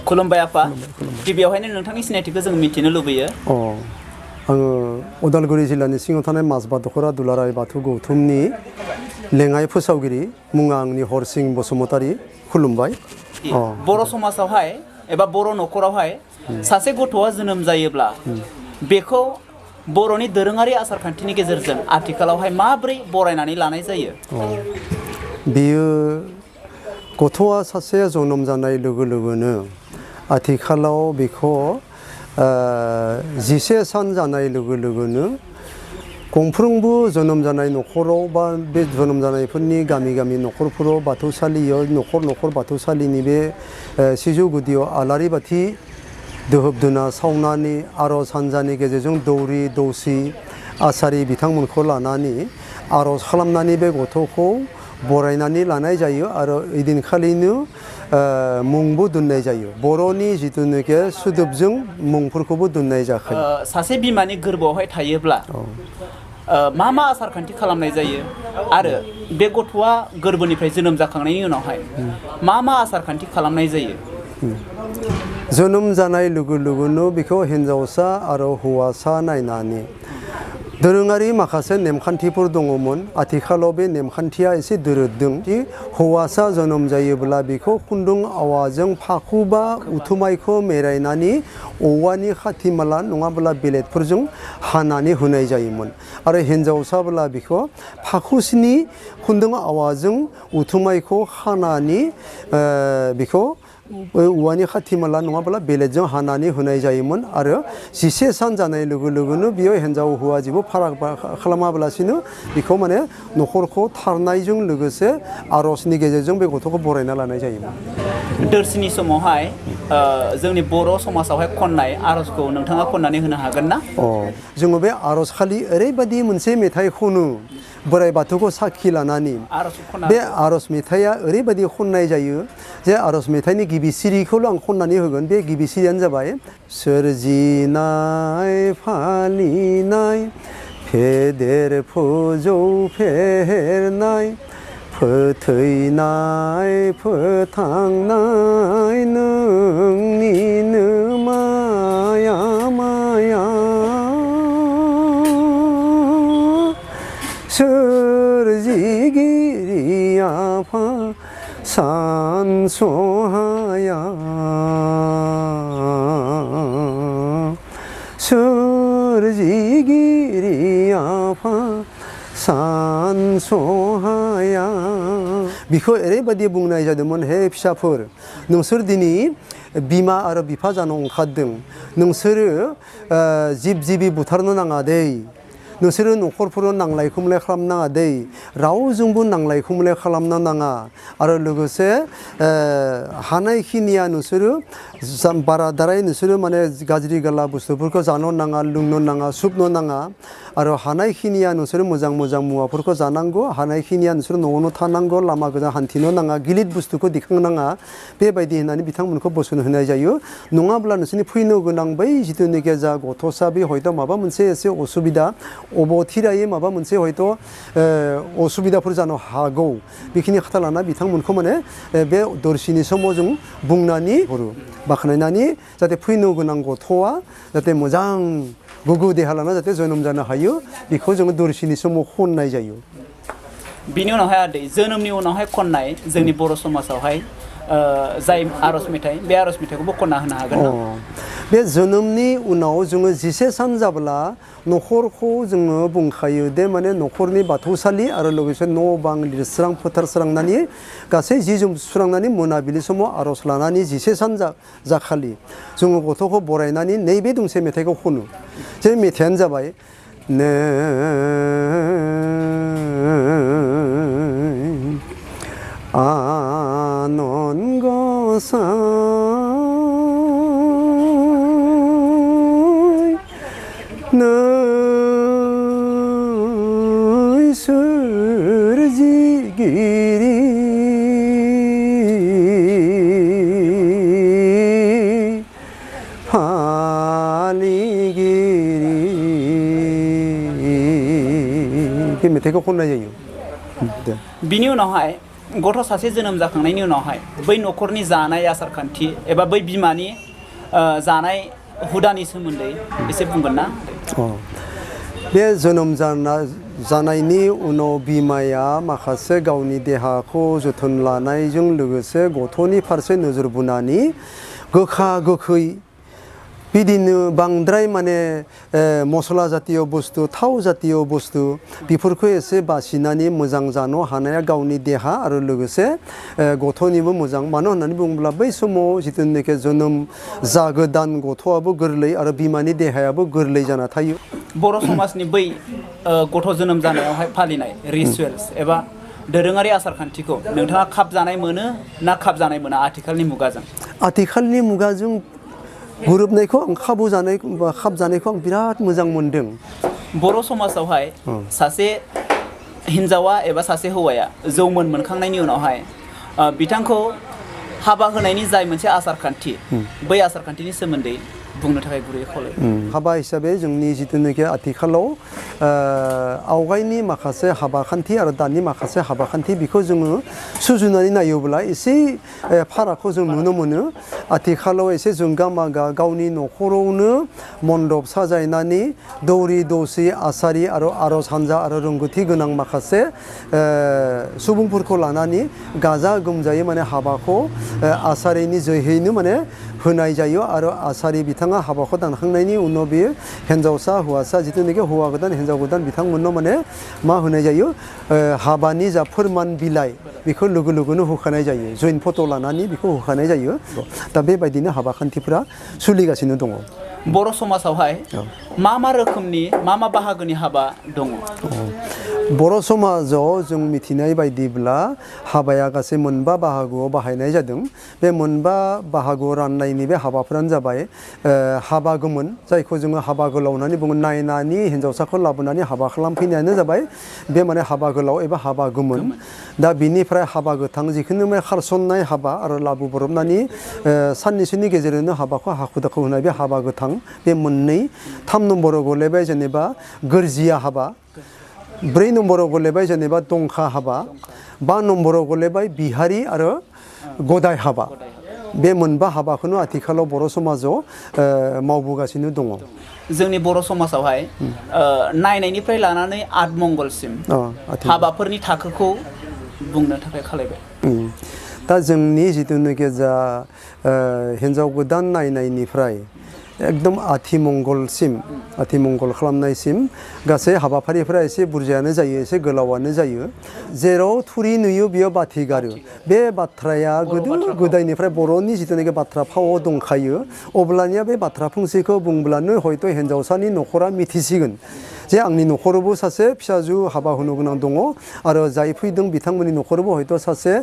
खुलुमबाय आफा गिबियावहायनो नोंथांनि सिनायथिखौ जों मिथिनो लुबैयो आङो उदालगुरि जिल्लानि सिङाव थानाय माजबा दख'रा दुलाराय बाथौ गौथुमनि लेङाइ फोसावगिरि मुङा आंनि हरसिं बसुमतारी खुलुमबाय बर' समाजावहाय एबा बर' न'खरावहाय सासे गथ'आ जोनोम जायोब्ला बेखौ बर'नि दोरोङारि आसार खान्थिनि गेजेरजों आथिखालावहाय माबोरै बरायनानै लानाय जायो बेयो गथ'आ सासे जोनोम जानाय लोगो लोगोनो आथिखालाव बेखौ 11 सान जानाय लोगो लोगोनो गंफ्रोमबो जोनोम जानाय न'खराव बा बे जोनोम जानायफोरनि गामि गामि न'खरफोराव बाथौसालियाव न'खर न'खर बाथौसालिनि बे सिजौ गुदियाव आलारि बाथि दोहोबदोना सावनानै आर'ज हान्जानि गेजेरजों दौरि दौसि आसारि बिथांमोनखौ लानानै आर'ज खालामनानै बे गथ'खौ बरायनानै लानाय जायो आरो ओइदिनखालिनो मुंबो दोननाय जायो बर'नि जिथुनाखि सोदोबजों मुंफोरखौबो दोननाय जाखायो सासे बिमानि गोरबोआवहाय थायोब्ला मा मा आसार खान्थि खालामनाय जायो आरो बे गथ'आ गोरबोनिफ्राय जोनोम जाखांनायनि उनावहाय मा मा आसार खान्थि खालामनाय जायो जोनोम जानाय लोगो लोगोनो बेखौ हिन्जावसा आरो हौवासा नायनानै दोरोङारि माखासे नेमखान्थिफोर दङमोन आथिखालाव बे नेमखान्थिया एसे दोरोदों दि हौवासा जोनोम जायोब्ला बेखौ खुन्दुं आवाजों फाखु बा उथुमायखौ मेरायनानै औवानि खाथि माला नङाब्ला बेलेटफोरजों हानानै होनाय जायोमोन आरो हिन्जावसाब्ला बेखौ फाखुसिनि खुन्दुं आवाजों उथुमायखौ खानानै बेखौ औवानि खाथि माला नङाब्ला बेलेटजों हानानै होनाय जायोमोन आरो 11 सान जानाय लोगो लोगोनो बियो हिन्जाव हौवा जेबो फाराग खालामाब्लासिनो बेखौ माने न'खरखौ थारनायजों लोगोसे आर'जनि गेजेरजों बे गथ'खौ बरायना लानाय जायोमोन दोरसिनि समावहाय जोंनि बर' समाजावहाय खननाय आर'जखौ नोंथाङा खननानै होनो हागोन ना जोङो बे आर'ज खालि ओरैबायदि मोनसे मेथाइ खनो बोराइ बाथौखौ साखि लानानै बे आर'ज मेथाइआ ओरैबायदि खननाय जायो जे आर'ज मेथाइनि गिबि सिरिखौल' आं खननानै होगोन बे गिबि सिरियानो जाबाय सोरजिनाय फालिनाय फेदेर फोजौ फेहेरनाय फोथैनाय फोथांनाय नोंनिनो माया माया सोरजिगिरि आफा सानस'हाया सोरजिगिरि आफा सानस'हाया बिखौ ओरैबायदि बुंनाय जादोंमोन हे फिसाफोर नोंसोर दिनै बिमा आरो बिफा जानो ओंखारदों नोंसोरो जिब जिबि बुथारनो नाङा दै नोंसोरो न'खरफोराव नांलाय खमलाय खालामनाङा दै रावजोंबो नांलाय खमलाय खालामनो नाङा आरो लोगोसे हानायखिनिया नोंसोरो बाराद्राय नोंसोरो माने गाज्रि गाला बुस्थुफोरखौ जानो नाङा लोंनो नाङा सोबनो नाङा आरो हानायखिनिया नोंसोरो मोजां मोजां मुवाफोरखौ जानांगौ हानायखिनिया नोंसोरो न'आवनो थानांगौ लामा गोजान हान्थिनो नाङा गिलिर बुस्थुखौ दिखांनाङा बेबायदि होननानै बिथांमोनखौ बोसोन होनाय जायो नङाब्ला नोंसोरनि फैनो गोनां बै जिथुनाखि जा गथ'सा बे हयथ' माबा मोनसे एसे असुबिदा अबथिरायै माबा मोनसे हयथ' असुबिदाफोर जानो हागौ बेखिनि खोथा लाना बिथांमोनखौ माने बे दर्सिनि समाव जों बुंनानै हरो बाख्नायनानै जाहाथे फैनो गोनां गथ'आ जाहाथे मोजां गोग्गो देहा लाना जाहाथे जोनोम जानो हायो बेखौ जोङो दर्सिनि समाव खननाय जायो बिनि उनावहाय आदै जोनोमनि उनावहाय खननाय जोंनि बर' समाजावहाय जाय आर'ज मेथाइ बे आर'ज मेथाइखौबो खनना होनो हागोन ना बे जोनोमनि उनाव जोङो 11 सान जाब्ला न'खरखौ जोङो बुंखायो दे माने न'खरनि बाथौसालि आरो लोगोसे न' बां लिरस्रां फोथारस्रांनानै गासै जि जोम सुस्रांनानै मोनाबिलि समाव आर'ज लानानै 11 सान जाखालि जोङो गथ'खौ बरायनानै नैबे दोंसे मेथाइखौ खनो जे मेथाइयानो जाबाय आनन गसाय नै सोरजिगिरि फालिगिरि बे मेथाइखौ खननाय जायो बिनि उनावहाय गथ' सासे जोनोम जाखांनायनि उनावहाय बै न'खरनि जानाय आसार खान्थि एबा बै बिमानि जानाय हुदानि सोमोन्दै एसे बुंगोन ना? बे जोनोम जानायनि उनाव बिमाया माखासे गावनि देहाखौ जोथोन लानायजों लोगोसे गथ'नि फारसे नोजोर बोनानै गोखा गोखै बिदिनो बांद्राय माने मस्ला जातीय बुस्थु थाव जातीय बुस्थु बेफोरखौ एसे बासिनानै मोजां जानो हानाया गावनि देहा आरो लोगोसे गथ'निबो मोजां। मानो होननानै बुङोब्ला बै समाव जिथुनाखि जोनोम जागोदान गथ'आबो गोरलै आरो बिमानि देहायाबो गोरलै जाना थायो। बर' समाजनि बै गथ' जोनोम जानायावहाय फालिनाय रिसुवेल्स एबा दोरोङारि आसार खान्थिखौ नोंथाङा खाब जानाय मोनो ना खाब जानाय मोना आथिखालनि मुगाजों? आथिखालनि मुगाजों गोरोबनायखौ आं खाब जानायखौ आं बिराद मोजां मोनदों। बर' समाजावहाय सासे हिन्जावा एबा सासे हौवाया जौमोन मोनखांनायनि उनावहाय बिथांखौ हाबा होनायनि जाय मोनसे आसार खान्थि बै आसार खान्थिनि सोमोन्दै बुंनो थाखाय गुरैयै खावलायबाय। हाबा हिसाबै जोंनि जिथुनाखि आथिखालाव आवगायनि माखासे हाबा खान्थि आरो दानि माखासे हाबा खान्थि बेखौ जोङो सुजुनानै नायोब्ला एसे फारागखौ जों नुनो मोनो। आथिखालाव एसे जोंगा मागा गावनि न'खरावनो मन्दप साजायनानै दौरि दौसि आसारि आरो आर'ज हान्जा आरो रोंगौथि गोनां माखासे सुबुंफोरखौ लानानै गाजा गोमजायै माने हाबाखौ आसारिनि जोहैनो माने होनाय जायो आरो आसारि बिथाङा हाबाखौ दानखांनायनि उनाव बेयो हिन्जावसा हौवासा जिथुनाखि हौवा गोदान हिन्जाव गोदान बिथांमोननो माने मा होनाय जायो हाबानि जा फोरमान बिलाइ बेखौ लोगो लोगोनो होखानाय जायो। जइन फट' लानानै बेखौ होखानाय जायो। दा बेबायदिनो हाबा खान्थिफोरा सोलिगासिनो दङ। बर' समाजावहाय मा रोखोमनि मा बाहागोनि हाबा दङ? बर' समाजाव जों मिथिनाय बायदिब्ला हाबाया गासै मोनबा बाहागोआव बाहायनाय जादों। बे मोनबा बाहागोआव राननायनि बे हाबाफोरानो जाबाय हाबा गोमोन, जायखौ जोङो हाबा गोलाव होननानै बुङो। नायनानै हिन्जावसाखौ लाबोनानै हाबा खालामफैनायानो जाबाय बे माने हाबा गोलाव एबा हाबा गोमोन। दा बिनिफ्राय हाबा गोथां जिखुनु माने खारसननाय हाबा आरो लाबोब्रबनानै साननैसोनि गेजेरावनो हाबाखौ हाखु दाखु होनाय बे हाबा गोथां बे मोननै। 3 नम्बराव गोलैबाय जेनेबा गोरजिया हाबा। 4 नम्बराव गोलैबाय जेनेबा दंखा हाबा। 5 नम्बराव गोलैबाय बिहारि आरो गदाय हाबा। बे मोनबा हाबाखौनो आथिखालाव बर' समाजाव मावबोगासिनो दङ। जोंनि बर' समाजावहाय नायनायनिफ्राय लानानै आतमंगलसिम हाबाफोरनि थाखोखौ बुंनो थाखाय खावलायबाय। दा जोंनि जिथुनाखि जा हिन्जाव गोदान नायनायनिफ्राय एकदम आथिमंगल खालामनायसिम गासै हाबाफारिफोरा एसे बुरजायानो जायो, एसे गोलावानो जायो। जेराव थुरि नुयो बेयाव बाथि गारो, बे बाथ्राया गोदो गोदायनिफ्राय बर'नि जिथुनाखि बाथ्रा फावआव दंखायो। अब्लानिया बे बाथ्रा फंसेखौ बुंब्लानो हयथ' हिन्जावसानि न'खरा मिथिसिगोन जे आंनि न'खरावबो सासे फिसाजो हाबा होनो गोनां दङ आरो जाय फैदों बिथांमोननि न'खरावबो हयथ' सासे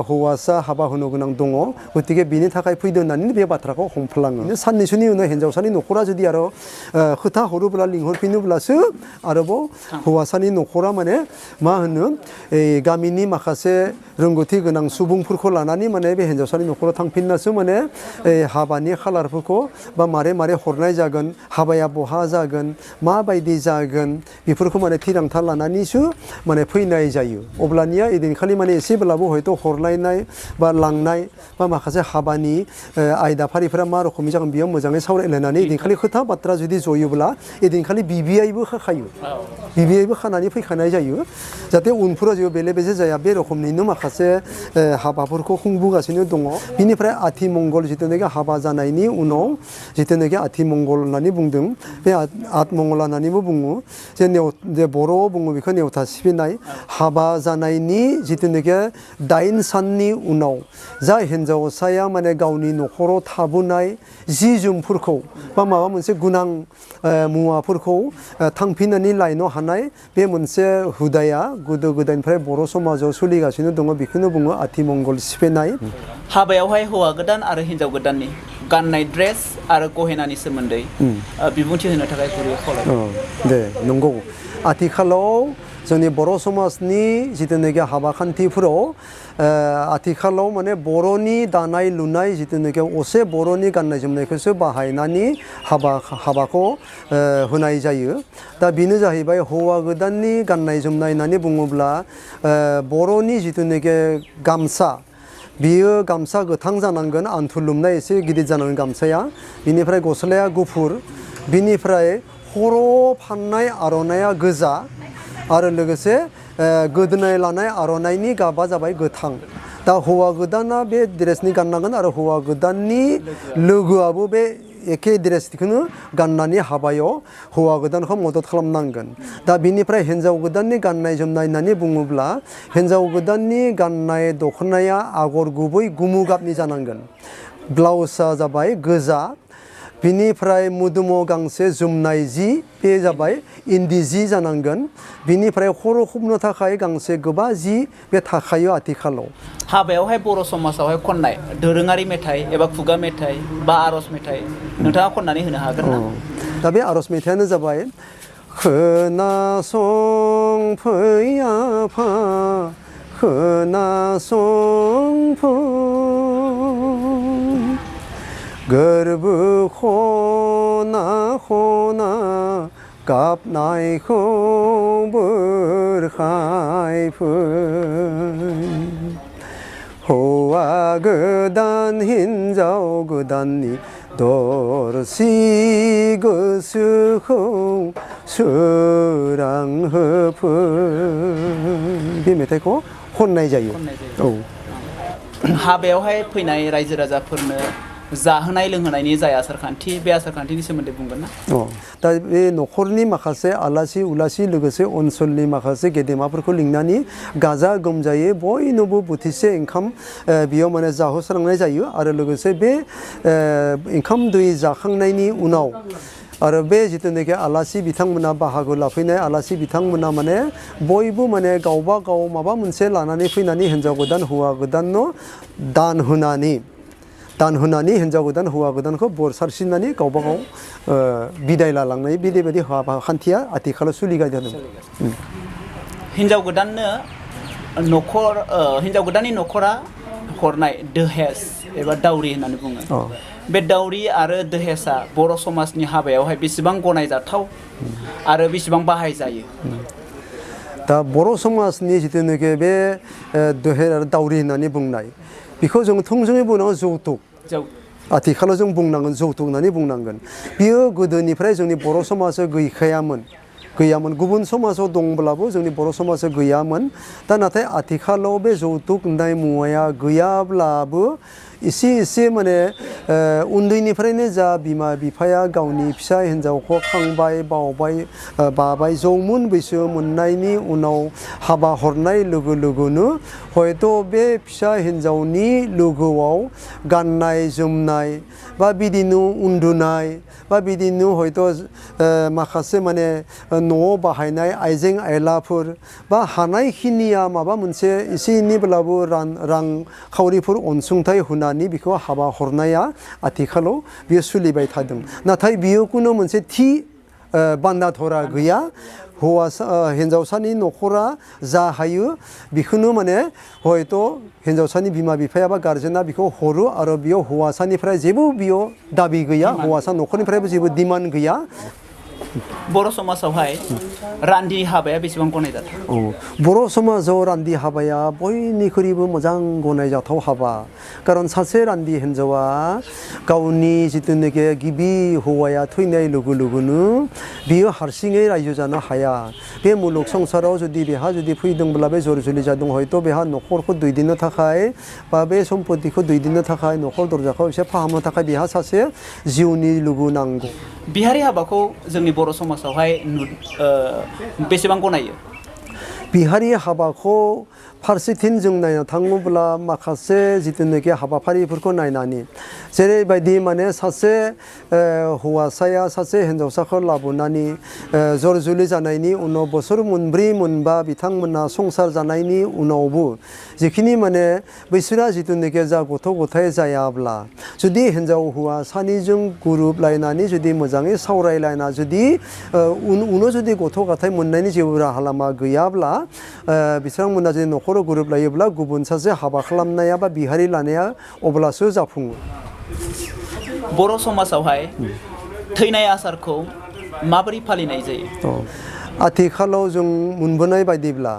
हौवासा हाबा होनो गोनां दङ। गतिके बिनि थाखाय फैदों होननानै बे बाथ्राखौ हमफ्लाङो। साननैसोनि उनाव हिन्जावसानि न'खरा जुदि आरो खोथा हरोब्ला लिंहरफिनोब्लासो आरोबाव हौवासानि न'खरा माने मा होनो गामिनि माखासे रोंगौथि गोनां सुबुंफोरखौ लानानै माने बे हिन्जावसानि न'खराव थांफिननासो माने हाबानि खालारफोरखौ बा मारै हरनाय जागोन, हाबाया बहा जागोन, माबायदि जागोन बेफोरखौ माने थिरांथा लानानैसो माने फैनाय जायो। अब्लानिया एदिनखालि माने एसेब्लाबो हयथ' हरलायनाय बा लांनाय बा माखासे हाबानि आयदाफारिफोरा मा रोखोमनि जागोन बेयाव मोजाङै सावरायलायनानै एदिनखालि खोथा बाथ्रा जुदि जयोब्ला एदिनखालि बिबिआइबो खाखायो। बिबिआइबो खानानै फैखानाय जायो जाहाथे उनफोराव जेबो बेले बेजे जाया। बे रोखोमनिनो माखासे हाबाफोरखौ खुंबोगासिनो दङ। बिनिफ्राय आथिमंगल जिथुनाखि हाबा जानायनि उनाव जिथुनाखि आथिमंगल होननानै बुंदों, बे आतमंगल होननानैबो बुङो जे बर'आव बुङो बेखौ नेवथा सिबिनाय। हाबा जानायनि जिथुनाखि 8 साननि उनाव जा हिन्जावसाया माने गावनि न'खराव थाबोनाय जि जोमफोरखौ बा माबा मोनसे गोनां मुवाफोरखौ थांफिननानै लायनो हानाय बे मोनसे हुदाया गोदो गोदायनिफ्राय बर' समाजाव सोलिगासिनो दङ। बेखौनो बुङो आथिमंगल सिफायनाय। हाबायावहाय हौवा गोदान आरो हिन्जाव गोदाननि गाननाय ड्रेस आरो गहेनानि सोमोन्दै बिबुंथि होनो थाखाय गुरैयै खावलायबाय। दे नंगौ, आथिखालाव जोंनि बर' समाजनि जिथुनाखि हाबा खान्थिफोराव आथिखालाव माने बर'नि दानाय लुनाय जिथुनाखि असे बर'नि गाननाय जोमनायखौसो बाहायनानै हाबाखौ होनाय जायो दा बेनो जाहैबाय हौवा गोदाननि गाननाय जोमनाय होननानै बुङोब्ला बर'नि जिथुनाखि गामसा बियो गामसा गोथां जानांगोन आन्थुलुमनाय एसे गिदिर जानांगोन गामसाया बिनिफ्राय गस्लाया गुफुर बिनिफ्राय खर' फाननाय आर'नाइया गोजा आरो लोगोसे गोदोनाय लानाय आर'नाइनि गाबा जाबाय गोथां दा हौवा गोदाना बे ड्रेसनि गाननांगोन आरो हौवा गोदाननि लोगोआबो बे एखे ड्रेसखौनो गाननानै हाबायाव हौवा गोदानखौ मदद खालामनांगोन दा बिनिफ्राय हिन्जाव गोदाननि गाननाय जोमनाय होननानै बुङोब्ला हिन्जाव गोदाननि गाननाय दख'नाया आगर गुबै गुमु गाबनि जानांगोन ब्लाउसआ जाबाय गोजा बिनिफ्राय मोदोमाव गांसे जोमनाय जि बे जाबाय इन्दि जि जानांगोन बिनिफ्राय खर' खोबनो थाखाय गांसे गोबा जि बे थाखायो आथिखालाव हाबायावहाय बर' समाजावहाय खननाय दोरोङारि मेथाइ एबा खुगा मेथाइ बा आर'ज मेथाइ नोंथाङा खननानै होनो हागोन ना दा बे आर'ज मेथाइयानो जाबाय खोनासं फै आफा खोनासं फै गोरबो खना खना गाबनायखौ बोरखाय फै हौवा गोदान हिन्जाव गोदाननि दरसि गोसोखौ सोरां होफै बे मेथाइखौ खननाय जायो औ हाबायावहाय फैनाय रायजो राजाफोरनो जाहोनाय लोंहोनायनि जाय आसारखान्थि बे आसारखान्थिनि सोमोन्दै बुंगोन ना दा बे न'खरनि माखासे आलासि उलासि लोगोसे ओनसोलनि माखासे गेदेमाफोरखौ लिंनानै गाजा गोमजायै बयनोबो बोथिसे ओंखाम बेयाव माने जाहोस्रांनाय जायो आरो लोगोसे बे ओंखाम दै जाखांनायनि उनाव आरो बे जिथुनाखि आलासि बिथांमोना बाहागो लाफैनाय आलासि बिथांमोना माने बयबो माने गावबा गाव माबा मोनसे लानानै फैनानै हिन्जाव गोदान हौवा गोदाननो दान होनानै हिन्जाव गोदान हौवा गोदानखौ बोर सारस्रिनानै गावबा गाव बिदाय लालांनाय बेबायदि हाबा खान्थिया आथिखालाव सोलिगासिनो दं हिन्जाव गोदाननि न'खरा हरनाय दहेज एबा दावरि होननानै बुङो बे दावरि आरो दहेजआ बर' समाजनि हाबायावहाय बेसेबां गनायजाथाव आरो बेसेबां बाहायजायो दा बर' समाजनि जिथुनाखि बे दहेज आरो दावरि होननानै बुंनाय बेखौ जों थोंजोङै बुंनांगोन जौतुक आथिखालाव जों बुंनांगोन जौतुक होननानै बुंनांगोन बियो गोदोनिफ्राय जोंनि बर' समाजाव गैयामोन गुबुन समाजाव दंब्लाबो जोंनि बर' समाजाव गैयामोन दा नाथाय आथिखालाव बे जौतुक होननाय मुवाया गैयाब्लाबो एसे माने उन्दैनिफ्रायनो जा बिमा बिफाया गावनि फिसा हिन्जावखौ खांबाय बाबाय जौमोन बैसो मोननायनि उनाव हाबा हरनाय लोगो लोगोनो हयथ' बे फिसा हिन्जावनि लोगोआव गाननाय जोमनाय बा बिदिनो उन्दुनाय बा बिदिनो हयथ' माखासे माने न'आव बाहायनाय आइजें आइलाफोर बा हानायखिनिया माबा मोनसे एसे एनैब्लाबो रां खावरिफोर अनसुंथाइ होनानै बेखौ हाबा हरनाया आथिखालाव बियो सोलिबाय थादों नाथाय बियो खुनु मोनसे थि बान्दाधरा गैया हिन्जावसानि न'खरा जा हायो बेखौनो माने हयथ' हिन्जावसानि बिमा बिफाया बा गार्जेना बेखौ हरो आरो बेयाव हौवासानिफ्राय जेबो बेयाव दाबि गैया हौवासा न'खरनिफ्रायबो जेबो डिमान्ड गैया बर' समाजावहाय रान्दि हाबाया बेसेबां गनायजाथाव बर' समाजाव रान्दि हाबाया बयनिख्रुइबो मोजां गनायजाथाव हाबा खारन सासे रान्दि हिन्जावा गावनि जिथुनाखि गिबि हौवाया थैनाय लोगो लोगोनो बियो हारसिङै रायजो जानो हाया बे मुलुग संसाराव जुदि फैदोंब्ला बे जर जुलि जादों हयथ' बेहा न'खरखौ दैदेननो थाखाय बा बे सम्पतिखौ दैदेननो थाखाय न'खर दरजाखौ एसे फाहामनो थाखाय बेहा सासे जिउनि लोगो नांगौ बिहारि हाबाखौ जोंनि बर' समाजावहाय बेसेबां गनायो बिहारि हाबाखौ फारसेथिं जों नायनो थाङोब्ला माखासे जिथुनाखि हाबाफारिफोरखौ नायनानै जेरैबायदि माने सासे हौवासाया सासे हिन्जावसाखौ लाबोनानै जर जुलि जानायनि उनाव बोसोर मोनब्रै मोनबा बिथांमोना संसार जानायनि उनावबो जिखिनि माने बैसोरा जिथुनाखि जा गथ' गथाय जायाब्ला जुदि हिन्जाव हौवा सानैजों गोरोबलायनानै जुदि मोजाङै सावरायलायना जुदि उनाव जुदि गथ' गथाय मोननायनि जेबो राहा लामा गैयाब्ला बिथांमोना जुदि न'खराव गोरोबलायोब्ला गुबुन सासे हाबा खालामनाया बा बिहारि लानाया अब्लासो जाफुङो। बर' समाजावहाय थैनाय आसारखौ माबोरै फालिनाय जायो? आथिखालाव जों मोनबोनाय बायदिब्ला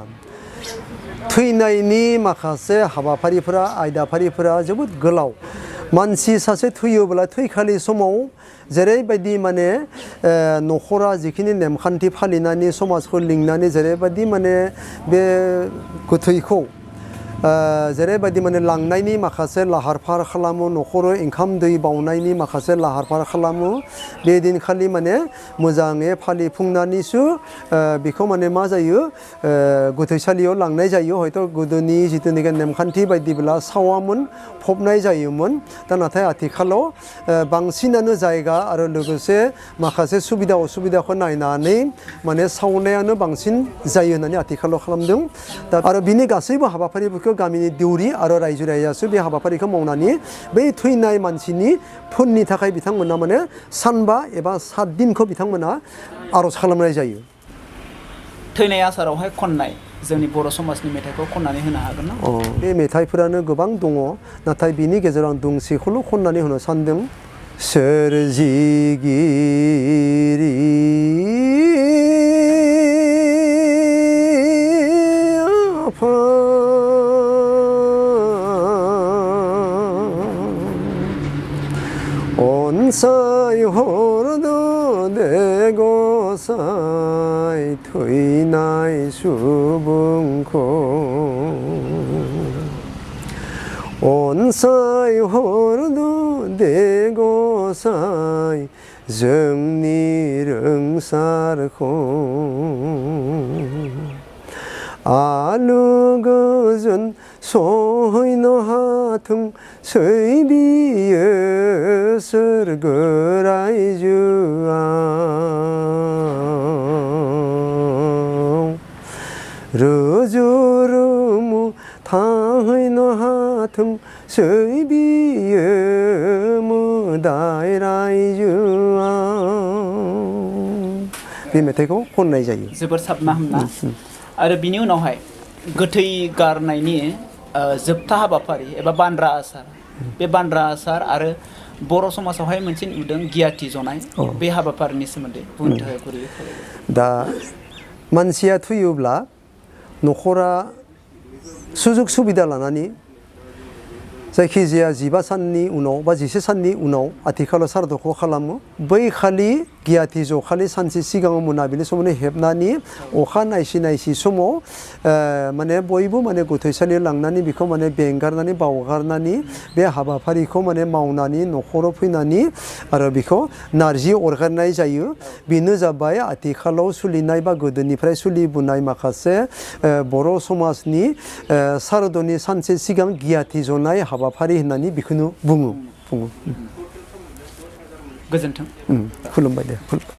थैनायनि माखासे हाबाफारिफोरा आयदाफारिफोरा जोबोद गोलाव। मानसि सासे थैयोब्ला थैखालि समाव जेरैबायदि माने न'खरा जिखिनि नेमखान्थि फालिनानै समाजखौ लिंनानै जेरैबायदि माने बे गोथैखौ जेरैबायदि माने लांनायनि माखासे लाहार फाहार खालामो, न'खराव ओंखाम दै बावनायनि माखासे लाहार फाहार खालामो, बे दिनखालि माने मोजाङै फालिफुंनानैसो बेखौ माने मा जायो गोथैसालियाव लांनाय जायो। हयथ' गोदोनि जिथुनाखि नेमखान्थि बायदिब्ला सावामोन, फबनाय जायोमोन। दा नाथाय आथिखालाव बांसिनानो जायगा आरो लोगोसे माखासे सुबिदा असुबिदाखौ नायनानै माने सावनायानो बांसिन जायो होननानै आथिखालाव खालामदों। दा आरो बिनि गासैबो हाबाफारिफोरखौ गामिनि देउरि आरो रायजो राजायासो बे हाबाफारिखौ मावनानै बै थैनाय मानसिनि फुननि थाखाय बिथांमोना माने सानबा एबा 7 दिनखौ बिथांमोना आर'ज खालामनाय जायो। थैनाय आसारावहाय खननाय जोंनि बर' समाजनि मेथाइखौ खननानै होनो हागोन ना? बे मेथाइफोरानो गोबां दङ, नाथाय बिनि गेजेराव आं दोंसेखौल' खननानै होनो सानदों। सोरजिगिरि आफा अनसायहरदो दे गसाइ थैनाय सुबुंखौ अनसायहरदो दे गसाइ जोंनि रोंसारखौ आलो गोजोन सहैनो हाथों सैबियो सोरगो रायजोआव रुजु रुमु थाहैनो हाथों सैबियो मोदाय रायजोआव। बे मेथाइखौ खननाय जायो। जोबोर साबना हामना। आरो बिनि उनावहाय गोथै गारनायनि जोबथा हाबाफारि एबा बानरा आसार, बे बानरा आसार आरो बर' समाजावहाय मोनसे नुदों गियाथि जनाय, बे हाबाफारिनि सोमोन्दै बुंनो थाखाय गुरैयै खावलायबाय। दा मानसिया थैयोब्ला न'खरा सुजुग सुबिदा लानानै जायखिजाया 15 साननि उनाव बा 11 साननि उनाव आथिखालाव सारादुखौ खालामो। बै खालि गियाथि जखालि सानसे सिगाङाव मोनाबिलि समावनो हेबनानै अखा नायसि नायसि समाव माने बयबो माने गोथैसालियाव लांनानै बेखौ माने बेंगारनानै बावगारनानै बे हाबाफारिखौ माने मावनानै न'खराव फैनानै आरो बेखौ नारजि अरगारनाय जायो। बेनो जाबाय आथिखालाव सोलिनाय बा गोदोनिफ्राय सोलिबोनाय माखासे बर' समाजनि सारादुनि सानसे सिगां गियाथि जनाय हाबाफारि होननानै बेखौनो बुङो। गोजोन्थों। खुलुमबाय दे।